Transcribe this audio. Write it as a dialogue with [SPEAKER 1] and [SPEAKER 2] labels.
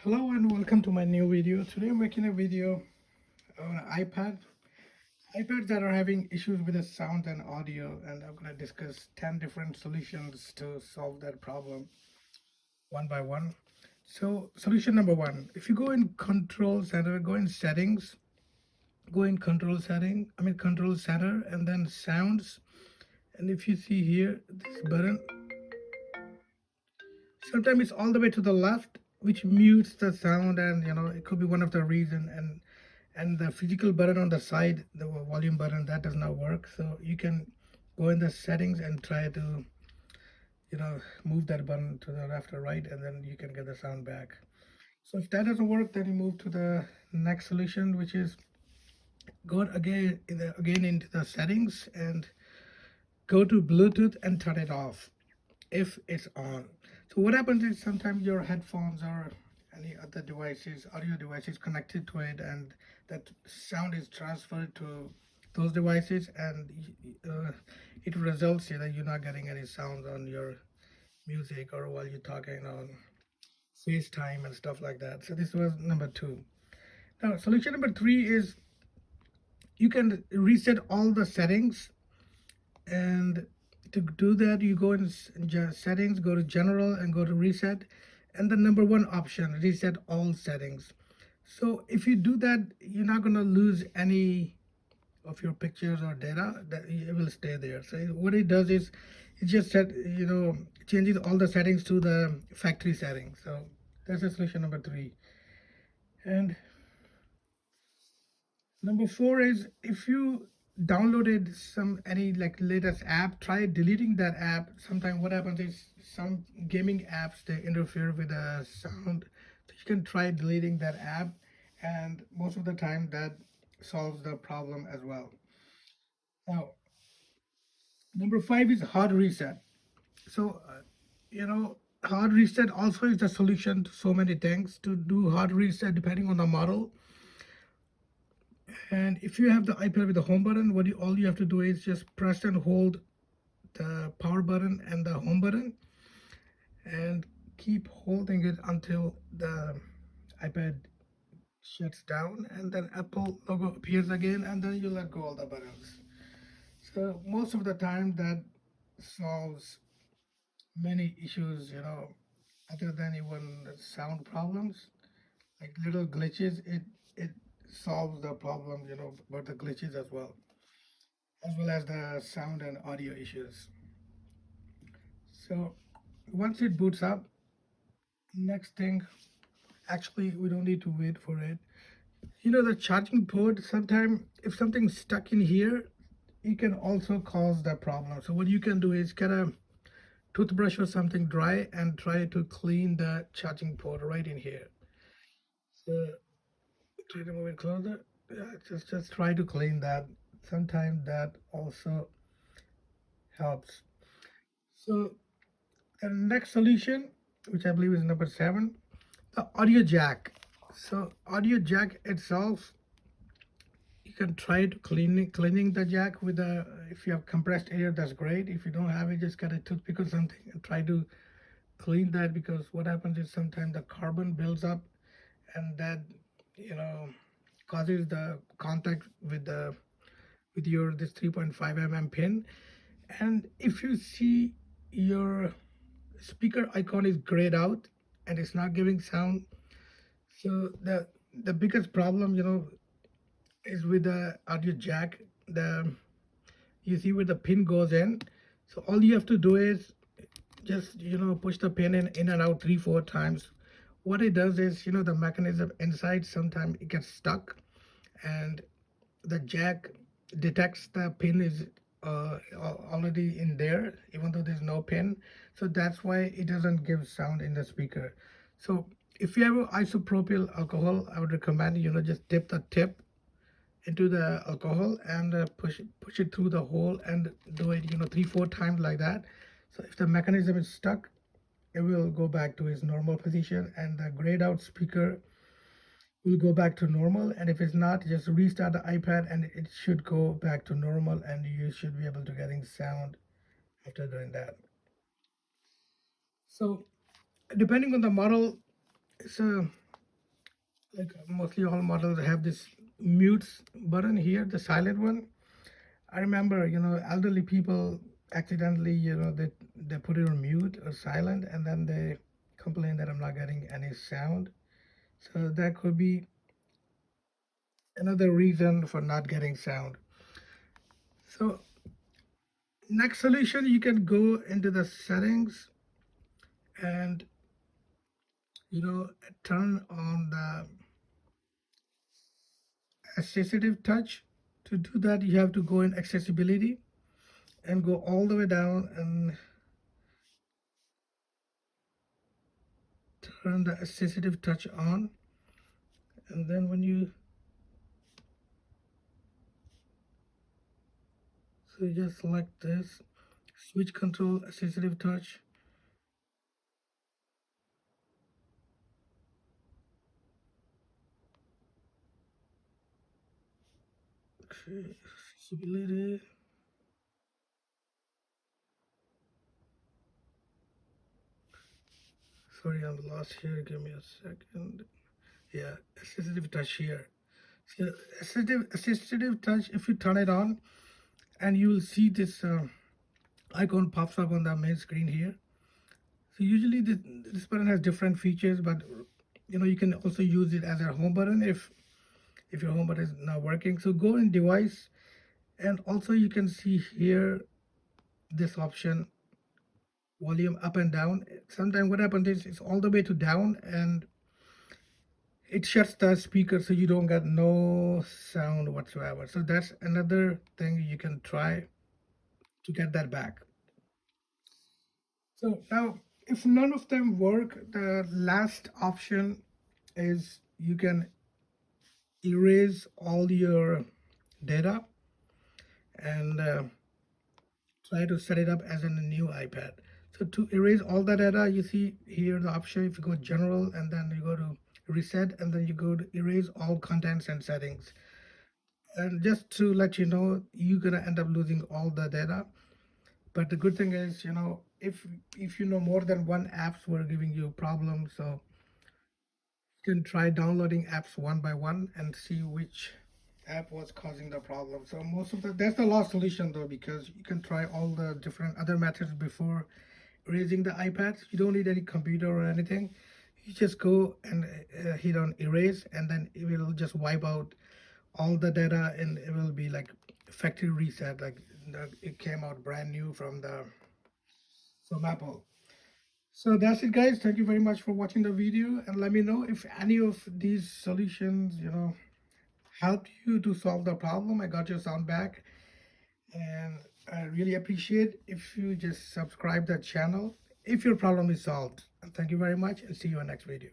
[SPEAKER 1] Hello and welcome to my new video. Today I'm making a video on an iPads that are having issues with the sound and audio, and I'm going to discuss 10 different solutions to solve that problem one by one. So solution number one, if you go in control center, go in settings, go in control center, and then sounds. And if you see here, this button, sometimes it's all the way to the left, which mutes the sound, and it could be one of the reason. And the physical button on the side, the volume button, that does not work. So you can go in the settings and try to move that button to the left or right, and then you can get the sound back. So if that doesn't work, then you move to the next solution, which is go again into the settings and go to Bluetooth and turn it off if it's on. So what happens is sometimes your headphones or any other devices, audio devices connected to it, and that sound is transferred to those devices, and it results in that you're not getting any sounds on your music or while you're talking on FaceTime and stuff like that. So this was number two. Now solution number three is you can reset all the settings, and to do that you go in settings, go to general and go to reset, and the number one option, reset all settings. So if you do that, you're not going to lose any of your pictures or data, that it will stay there. So what it does is it just changes all the settings to the factory settings. So that's the solution number three. And number four is if you downloaded any like latest app, try deleting that app. Sometimes what happens is some gaming apps, they interfere with the sound. So you can try deleting that app, and most of the time that solves the problem as well. Now, number five is hard reset. So hard reset also is the solution to so many things. To do hard reset depending on the model, and if you have the iPad with the home button, all you have to do is just press and hold the power button and the home button, and keep holding it until the iPad shuts down, and then Apple logo appears again, and then you let go all the buttons. So most of the time that solves many issues, other than even sound problems, like little glitches, it solves the problem, but the glitches as well as the sound and audio issues. So once it boots up, next thing, actually we don't need to wait for it. The charging port, sometimes if something's stuck in here, it can also cause the problem. So what you can do is get a toothbrush or something dry and try to clean the charging port right in here. So try to move it closer. Yeah, just try to clean that. Sometimes that also helps. So the next solution, which I believe is number seven, the audio jack. So audio jack itself, you can try to cleaning the jack with a, if you have compressed air, that's great. If you don't have it, just get a toothpick or something and try to clean that, because what happens is sometimes the carbon builds up, and that you know causes the contact with your this 3.5 mm pin. And if you see your speaker icon is grayed out and it's not giving sound, so the biggest problem is with the audio jack. The You see where the pin goes in. So all you have to do is just push the pin in and out 3-4 times. What it does is the mechanism inside, sometimes it gets stuck, and the jack detects the pin is already in there even though there's no pin. So that's why it doesn't give sound in the speaker. So if you have isopropyl alcohol, I would recommend just dip the tip into the alcohol and push it through the hole and do it 3-4 times like that. So if the mechanism is stuck, it will go back to its normal position, and the grayed out speaker will go back to normal. And if it's not, just restart the iPad and it should go back to normal, and you should be able to getting sound after doing that. So depending on the model, it's Like mostly all models have this mute button here, the silent one. I remember, elderly people accidentally, they put it on mute or silent, and then they complain that I'm not getting any sound. So that could be another reason for not getting sound. So next solution, you can go into the settings and turn on the assistive touch. To do that, you have to go in accessibility and go all the way down and turn the assistive touch on. And then when you so you just select this switch control assistive touch. Okay, accessibility. Sorry, I'm lost here. Give me a second. Yeah, assistive touch here. So assistive touch. If you turn it on, and you will see this icon pops up on the main screen here. So usually this button has different features, but you can also use it as a home button if your home button is not working. So go in device, and also you can see here this option volume up and down. Sometimes what happens is it's all the way to down and it shuts the speaker so you don't get no sound whatsoever. So that's another thing you can try to get that back. So now if none of them work, the last option is you can erase all your data and try to set it up as in a new iPad. So to erase all the data, you see here the option, if you go general and then you go to reset and then you go to erase all contents and settings. And just to let you know, you're gonna end up losing all the data. But the good thing is, if you know more than one apps were giving you problems, so you can try downloading apps one by one and see which app was causing the problem. So most of that's the last solution though, because you can try all the different other methods before erasing the iPad. You don't need any computer or anything. You just go and hit on erase, and then it will just wipe out all the data, and it will be like factory reset, like it came out brand new from Apple. So that's it, guys. Thank you very much for watching the video, and let me know if any of these solutions, helped you to solve the problem. I got your sound back, and I really appreciate if you just subscribe the channel if your problem is solved. And thank you very much, and see you in the next video.